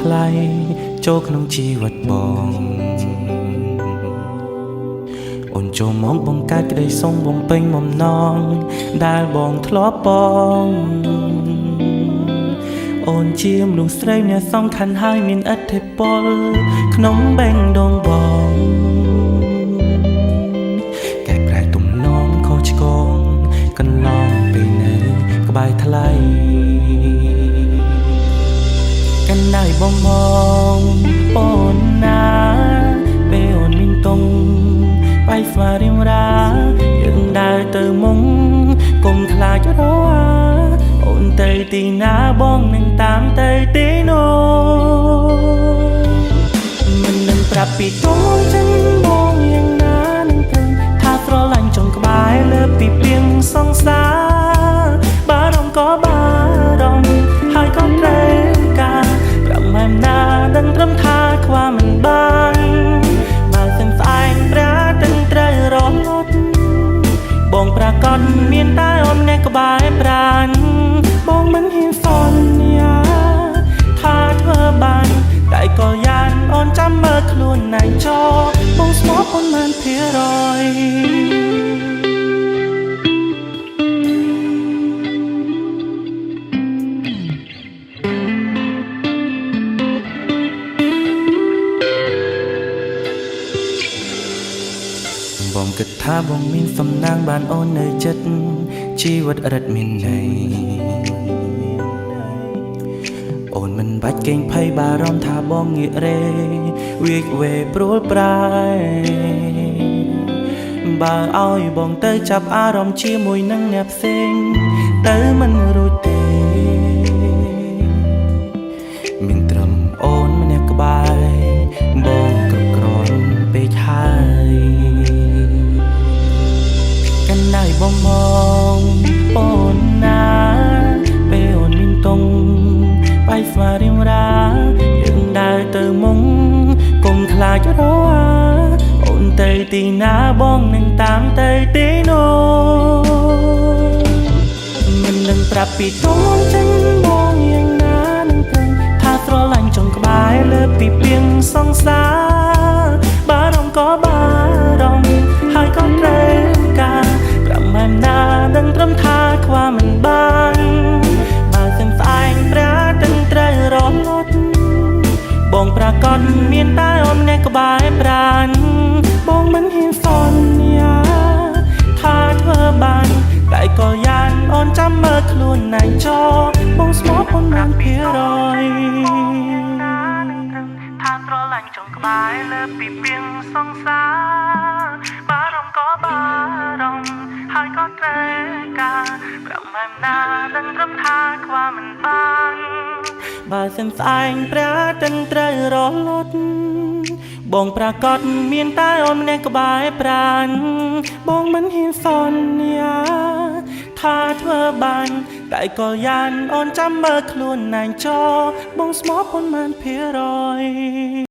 ថ្លៃចូលក្នុងជីវិតបងអូនចូលមកបង្កើតក្តីសុំបំពេញបំណងដែលបងធ្លាប់បងអូនជាមនុស្សស្រីអ្នកសំខាន់ហើយមានឥទ្ធិពលក្នុងបេះដូងបងកែប្រែទំនងខុសឆ្គងកន្លងពេលនៅក្បែរថ្លៃกันได้บ่มองអូនណាពេលអូនមានតុងបាយស្វារៀងរាយើងដើរទៅមុងកុំខ្លាចរោអូនទៅទីណាបងនឹងតាមទៅទីនោះមិននឹងប្រាប់ពីតុងចិនបងយ៉ាងណានឹងព្រឹងថាស្រឡាញ់ចង់ក្បែរលើពីពីងសង្សារបារម្ភក៏បារម្ភហើយក៏ត្រូវការម៉ែណាដឹងត្រឹមថាខ្វះមិនបានបើសិនស្អែកប្រាដឹងត្រូវរលត់បងប្រកាសមានតែអូនអ្នកក្បែរប្រានបងមិនហ៊ានសន្យាថាធ្វើបានតែក៏យ៉ាងអូនចាំមើលខ្លួនណៃចោបងស្មោះប៉ុន្មានភាគរយបងគិតថាបងមានសំណាងបានអូននៅចិត្តជីវិតរត់មានន័យអូនមិនបាច់កេងភ័យបារម្ភថាបងងាករេវាយវេព្រួលប្រាយបើឲ្យបងទៅចាប់អារម្មណ៍ជាមួយនឹងអ្នកផ្សេងទៅមិនរួចទេមានត្រឹមអូនម្នាក់ក្បែរបងគ្រប់គ្រាន់ពេកហើយได้บ่มองអូនណាពេលអូនមានតុងបាយស្វារៀងរាយើងដើរទៅមុងកុំខ្លាចរោអូនទៅទីណាបងនឹងតាមទៅទីនោះមិននឹងប្រាប់ពីតុងចិនបងយ៉ាងណានឹងព្រឹងថាស្រឡាញ់ចង់ក្បែរលើពីពីងសង្សារបារម្ភក៏បារម្ភហើយក៏ត្រូវការម៉ែណាដឹងត្រឹមថាខ្វះមិនបានបើសិនស្អែកប្រាដឹងត្រូវរលត់បងប្រកាសមានតែអូនអ្នកក្បែរប្រានបងមិនហ៊ានសន្យាថាធ្វើបានតែក៏យ៉ាងអូនចាំមើលខ្លួនណៃចោបងស្មោះប៉ុន្មានភាគរយថាស្រឡាញ់ចង់ក្បែរលើពីពីងសង្សារបារម្ភក៏បារម្ភហើយក៏ត្រូវការប្រម៉ែណាដឹងត្រឹមថាខ្វះមិនបានបើសិនស្អែកប្រាដឹងត្រូវរលត់បងប្រកាសមានតែអូនម្នាក់ក្បែរប្រានបងមិនហ៊ានសន្យាថាធ្វើបានតែក៏យ៉ាងអូនចាំមើលខ្លួនណែចោបងស្មោះប៉ុន្មានភាគរយ